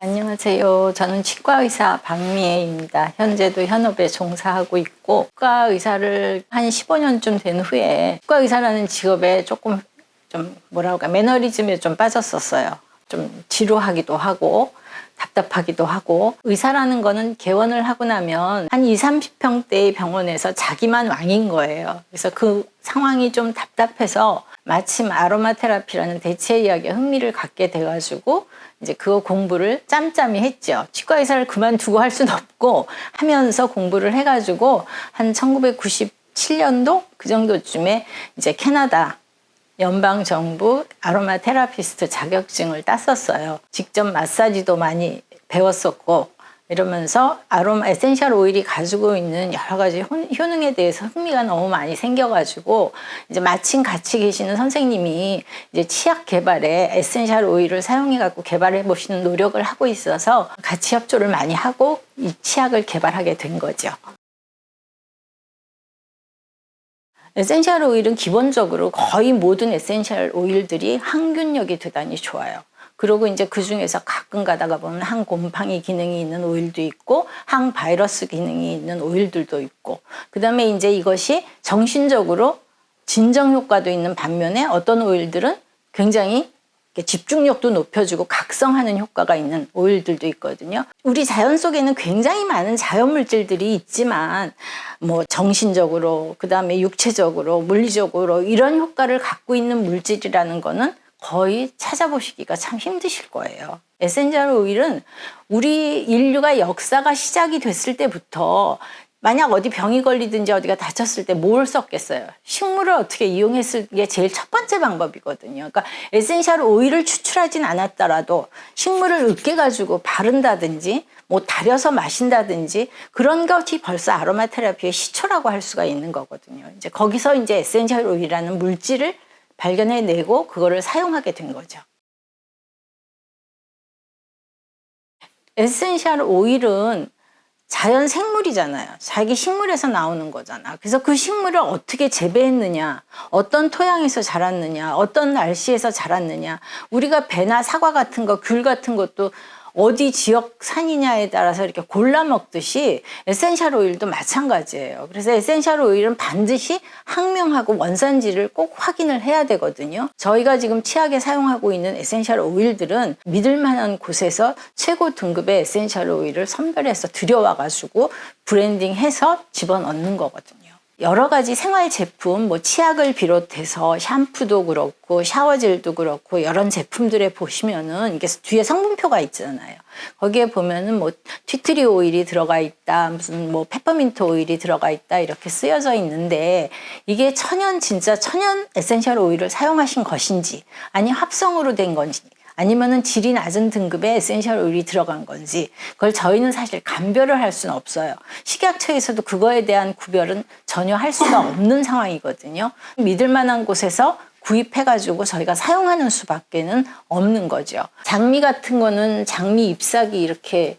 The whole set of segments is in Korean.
안녕하세요. 저는 치과의사 박미애입니다. 현재도 현업에 종사하고 있고, 치과의사를 한 15년쯤 된 후에 치과의사라는 직업에 조금 매너리즘에 좀 빠졌었어요. 좀 지루하기도 하고 답답하기도 하고, 의사라는 거는 개원을 하고 나면 한 20, 30평대의 병원에서 자기만 왕인 거예요. 그래서 그 상황이 좀 답답해서 마침 아로마 테라피라는 대체의학에 흥미를 갖게 돼가지고 이제 그거 공부를 짬짬이 했죠. 치과 의사를 그만두고 할 수는 없고 하면서 공부를 해가지고 한 1997년도 그 정도쯤에 이제 캐나다 연방정부 아로마 테라피스트 자격증을 땄었어요. 직접 마사지도 많이 배웠었고, 이러면서 아로마 에센셜 오일이 가지고 있는 여러 가지 효능에 대해서 흥미가 너무 많이 생겨가지고, 이제 마침 같이 계시는 선생님이 이제 치약 개발에 에센셜 오일을 사용해갖고 개발해 보시는 노력을 하고 있어서 같이 협조를 많이 하고 이 치약을 개발하게 된 거죠. 에센셜 오일은 기본적으로 거의 모든 에센셜 오일들이 항균력이 대단히 좋아요. 그리고 이제 그 중에서 가끔 가다가 보면 항곰팡이 기능이 있는 오일도 있고, 항바이러스 기능이 있는 오일들도 있고, 그 다음에 이제 이것이 정신적으로 진정 효과도 있는 반면에 어떤 오일들은 굉장히 집중력도 높여주고 각성하는 효과가 있는 오일들도 있거든요. 우리 자연 속에는 굉장히 많은 자연 물질들이 있지만 뭐 정신적으로, 그 다음에 육체적으로, 물리적으로 이런 효과를 갖고 있는 물질이라는 거는 거의 찾아보시기가 참 힘드실 거예요. 에센셜 오일은 우리 인류가 역사가 시작이 됐을 때부터 만약 어디 병이 걸리든지 어디가 다쳤을 때 뭘 썼겠어요? 식물을 어떻게 이용했을 게 제일 첫 번째 방법이거든요. 그러니까 에센셜 오일을 추출하진 않았더라도 식물을 으깨가지고 바른다든지 뭐 달여서 마신다든지 그런 것이 벌써 아로마 테라피의 시초라고 할 수가 있는 거거든요. 이제 거기서 이제 에센셜 오일이라는 물질을 발견해내고 그거를 사용하게 된 거죠. 에센셜 오일은 자연 생물이잖아요. 자기 식물에서 나오는 거잖아. 그래서 그 식물을 어떻게 재배했느냐, 어떤 토양에서 자랐느냐, 어떤 날씨에서 자랐느냐, 우리가 배나 사과 같은 거, 귤 같은 것도 어디 지역 산이냐에 따라서 이렇게 골라 먹듯이 에센셜 오일도 마찬가지예요. 그래서 에센셜 오일은 반드시 학명하고 원산지를 꼭 확인을 해야 되거든요. 저희가 지금 치약에 사용하고 있는 에센셜 오일들은 믿을 만한 곳에서 최고 등급의 에센셜 오일을 선별해서 들여와가지고 브랜딩해서 집어넣는 거거든요. 여러 가지 생활 제품, 뭐 치약을 비롯해서 샴푸도 그렇고 샤워젤도 그렇고 여러 제품들에 보시면은 이게 뒤에 성분표가 있잖아요. 거기에 보면은 뭐 티트리 오일이 들어가 있다, 무슨 뭐 페퍼민트 오일이 들어가 있다 이렇게 쓰여져 있는데 이게 진짜 천연 에센셜 오일을 사용하신 것인지 아니 합성으로 된 건지 아니면은 질이 낮은 등급의 에센셜 오일이 들어간 건지 그걸 저희는 사실 감별을 할 수는 없어요. 식약처에서도 그거에 대한 구별은 전혀 할 수가 없는 상황이거든요. 믿을 만한 곳에서 구입해가지고 저희가 사용하는 수밖에는 없는 거죠. 장미 같은 거는 장미 잎사귀 이렇게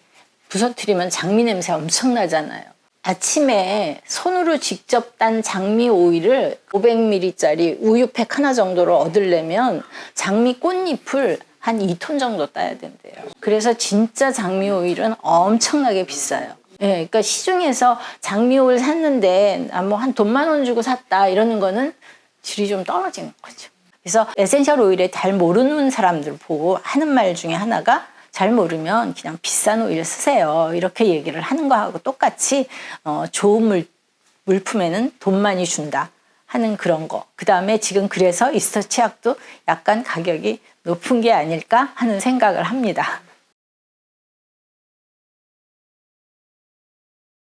부서뜨리면 장미 냄새 엄청나잖아요. 아침에 손으로 직접 딴 장미 오일을 500ml짜리 우유팩 하나 정도로 얻으려면 장미 꽃잎을 한 2톤 정도 따야 된대요. 그래서 진짜 장미 오일은 엄청나게 비싸요. 예, 그러니까 시중에서 장미 오일 샀는데 뭐 한 돈 10,000원 주고 샀다 이러는 거는 질이 좀 떨어지는 거죠. 그래서 에센셜 오일에 잘 모르는 사람들 보고 하는 말 중에 하나가 잘 모르면 그냥 비싼 오일 쓰세요. 이렇게 얘기를 하는 거하고 똑같이 좋은 물품에는 돈 많이 준다 하는 그런 거. 그 다음에 지금 그래서 이스터 치약도 약간 가격이 높은 게 아닐까 하는 생각을 합니다.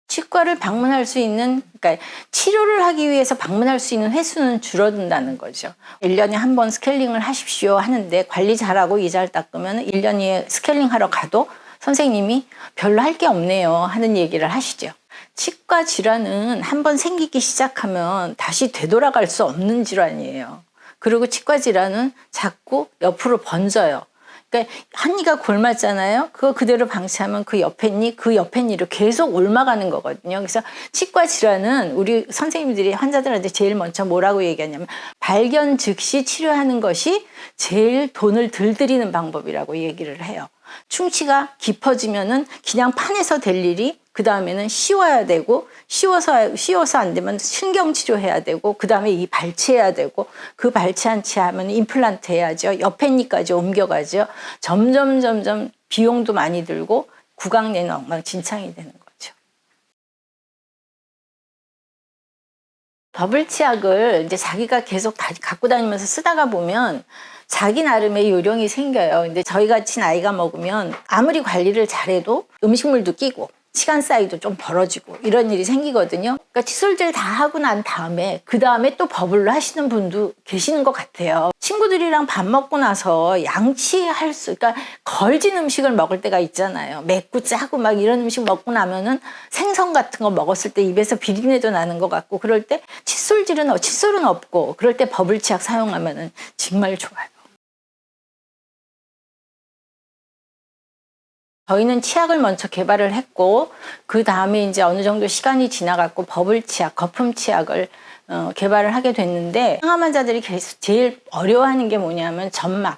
치과를 방문할 수 있는, 그러니까 치료를 하기 위해서 방문할 수 있는 횟수는 줄어든다는 거죠. 1년에 한 번 스케일링을 하십시오 하는데 관리 잘하고 이 잘 닦으면 1년 뒤에 스케일링 하러 가도 선생님이 별로 할 게 없네요 하는 얘기를 하시죠. 치과 질환은 한 번 생기기 시작하면 다시 되돌아갈 수 없는 질환이에요. 그리고 치과 질환은 자꾸 옆으로 번져요. 그러니까 한 이가 골맞잖아요. 그거 그대로 방치하면 그 옆에 니로 계속 옮아가는 거거든요. 그래서 치과 질환은 우리 선생님들이 환자들한테 제일 먼저 뭐라고 얘기하냐면 발견 즉시 치료하는 것이 제일 돈을 덜 들이는 방법이라고 얘기를 해요. 충치가 깊어지면은 그냥 판에서 될 일이 그 다음에는 씌워야 되고, 씌워서 안 되면 신경 치료해야 되고, 그 다음에 이 발치해야 되고, 그 발치한 치 하면 임플란트 해야죠. 옆에니까지 옮겨가죠. 점점 비용도 많이 들고 구강 내는 엉망진창이 되는 거죠. 버블 치약을 이제 자기가 계속 갖고 다니면서 쓰다가 보면 자기 나름의 요령이 생겨요. 근데 저희 같이 나이가 먹으면 아무리 관리를 잘해도 음식물도 끼고 시간 사이도 좀 벌어지고 이런 일이 생기거든요. 그러니까 칫솔질 다 하고 난 다음에 그 다음에 또 버블로 하시는 분도 계시는 것 같아요. 친구들이랑 밥 먹고 나서 양치할 그러니까 걸진 음식을 먹을 때가 있잖아요. 맵고 짜고 막 이런 음식 먹고 나면은 생선 같은 거 먹었을 때 입에서 비린내도 나는 것 같고 그럴 때 칫솔은 없고 그럴 때 버블 치약 사용하면은 정말 좋아요. 저희는 치약을 먼저 개발을 했고 그 다음에 이제 어느 정도 시간이 지나갔고 버블 치약, 거품 치약을 개발을 하게 됐는데 항암 환자들이 제일 어려워하는 게 뭐냐면 점막.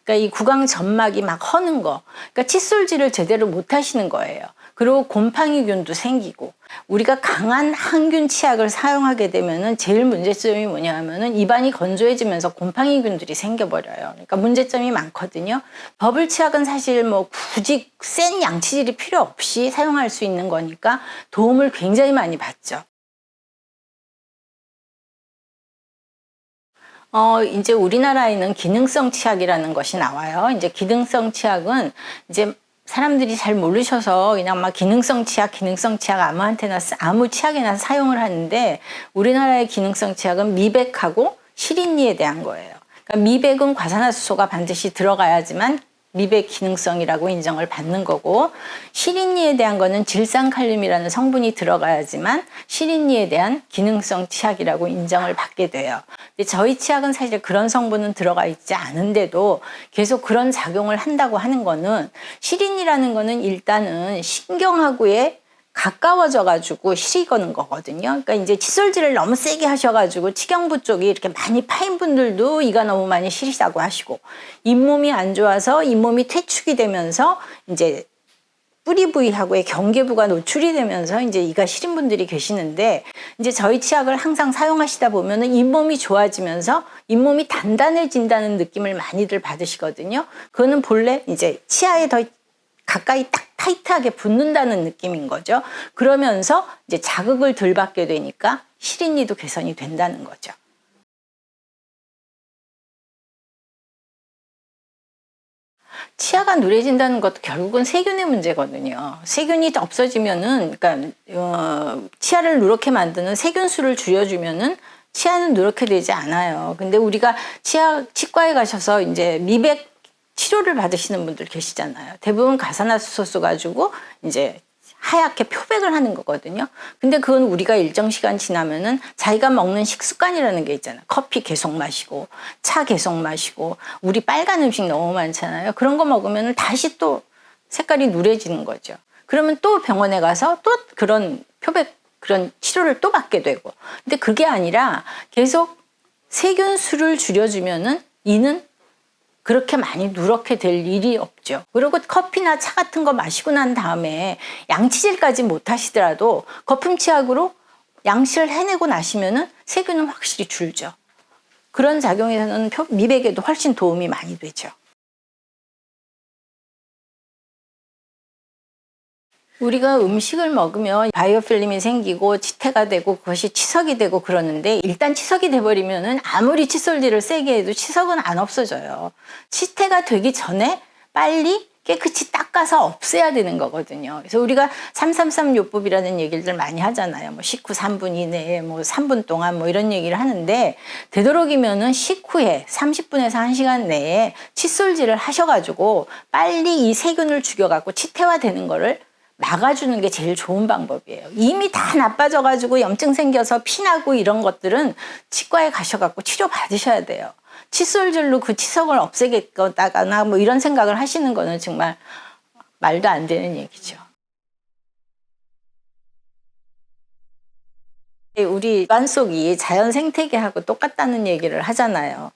그러니까 이 구강 점막이 막 허는 거. 그러니까 칫솔질을 제대로 못 하시는 거예요. 그리고 곰팡이균도 생기고 우리가 강한 항균 치약을 사용하게 되면은 제일 문제점이 뭐냐면은 입안이 건조해지면서 곰팡이균들이 생겨버려요. 그러니까 문제점이 많거든요. 버블 치약은 사실 뭐 굳이 센 양치질이 필요 없이 사용할 수 있는 거니까 도움을 굉장히 많이 받죠. 이제 우리나라에는 기능성 치약이라는 것이 나와요. 이제 기능성 치약은 이제 사람들이 잘 모르셔서 그냥 막 기능성 치약 아무 치약이나 사용을 하는데 우리나라의 기능성 치약은 미백하고 실린니에 대한 거예요. 그러니까 미백은 과산화수소가 반드시 들어가야지만 미백 기능성이라고 인정을 받는 거고 실린니에 대한 거는 질산칼륨이라는 성분이 들어가야지만 실린니에 대한 기능성 치약이라고 인정을 받게 돼요. 근데 저희 치약은 사실 그런 성분은 들어가 있지 않은데도 계속 그런 작용을 한다고 하는 거는 실린니라는 거는 일단은 신경하고의 가까워져 가지고 시리거는 거거든요. 그러니까 이제 칫솔질을 너무 세게 하셔가지고 치경부 쪽이 이렇게 많이 파인 분들도 이가 너무 많이 시리다고 하시고 잇몸이 안 좋아서 잇몸이 퇴축이 되면서 이제 뿌리 부위하고의 경계부가 노출이 되면서 이제 이가 시린 분들이 계시는데 이제 저희 치약을 항상 사용하시다 보면은 잇몸이 좋아지면서 잇몸이 단단해진다는 느낌을 많이들 받으시거든요. 그거는 본래 이제 치아에 더 가까이 딱 타이트하게 붙는다는 느낌인 거죠. 그러면서 이제 자극을 덜 받게 되니까 실린니도 개선이 된다는 거죠. 치아가 누래진다는 것도 결국은 세균의 문제거든요. 세균이 없어지면은, 그러니까 치아를 누렇게 만드는 세균수를 줄여주면은 치아는 누렇게 되지 않아요. 근데 우리가 치과에 가셔서 이제 미백 치료를 받으시는 분들 계시잖아요. 대부분 가산화수소 써가지고 이제 하얗게 표백을 하는 거거든요. 근데 그건 우리가 일정 시간 지나면은 자기가 먹는 식습관이라는 게 있잖아요. 커피 계속 마시고 차 계속 마시고 우리 빨간 음식 너무 많잖아요. 그런 거 먹으면 다시 또 색깔이 누래지는 거죠. 그러면 또 병원에 가서 또 그런 표백 그런 치료를 또 받게 되고. 근데 그게 아니라 계속 세균수를 줄여주면은 이는 그렇게 많이 누렇게 될 일이 없죠. 그리고 커피나 차 같은 거 마시고 난 다음에 양치질까지 못 하시더라도 거품 치약으로 양치를 해내고 나시면은 세균은 확실히 줄죠. 그런 작용에서는 미백에도 훨씬 도움이 많이 되죠. 우리가 음식을 먹으면 바이오필름이 생기고 치태가 되고 그것이 치석이 되고 그러는데 일단 치석이 돼버리면은 아무리 칫솔질을 세게 해도 치석은 안 없어져요. 치태가 되기 전에 빨리 깨끗이 닦아서 없애야 되는 거거든요. 그래서 우리가 333요법이라는 얘기를 많이 하잖아요. 뭐 식후 3분 이내에 뭐 3분 동안 뭐 이런 얘기를 하는데 되도록이면은 식후에 30분에서 1시간 내에 칫솔질을 하셔가지고 빨리 이 세균을 죽여갖고 치태화되는 거를 막아주는 게 제일 좋은 방법이에요. 이미 다 나빠져가지고 염증 생겨서 피나고 이런 것들은 치과에 가셔갖고 치료 받으셔야 돼요. 칫솔질로 그 치석을 없애겠다거나 뭐 이런 생각을 하시는 거는 정말 말도 안 되는 얘기죠. 우리 입안 속이 자연 생태계하고 똑같다는 얘기를 하잖아요.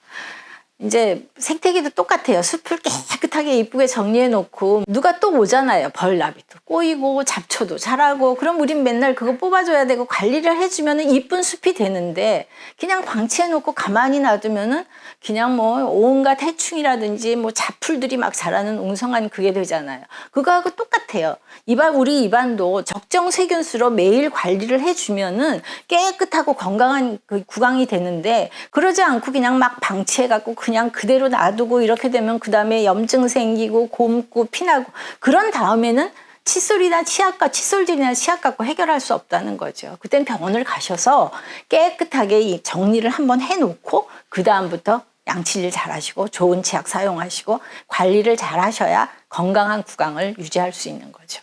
이제 생태계도 똑같아요. 숲을 깨끗하게 이쁘게 정리해 놓고 누가 또 오잖아요. 벌나비도 꼬이고 잡초도 자라고. 그럼 우린 맨날 그거 뽑아줘야 되고 관리를 해주면 이쁜 숲이 되는데 그냥 방치해 놓고 가만히 놔두면은 그냥 뭐 온갖 해충이라든지 뭐 잡풀들이 막 자라는 웅성한 그게 되잖아요. 그거하고 똑같아요. 우리 입안도 적정 세균수로 매일 관리를 해주면은 깨끗하고 건강한 그 구강이 되는데 그러지 않고 그냥 막 방치해갖고 그냥 그대로 놔두고 이렇게 되면 그 다음에 염증 생기고 곰고 피나고 그런 다음에는 칫솔질이나 치약 갖고 해결할 수 없다는 거죠. 그땐 병원을 가셔서 깨끗하게 정리를 한번 해놓고 그 다음부터 양치질 잘 하시고 좋은 치약 사용하시고 관리를 잘 하셔야 건강한 구강을 유지할 수 있는 거죠.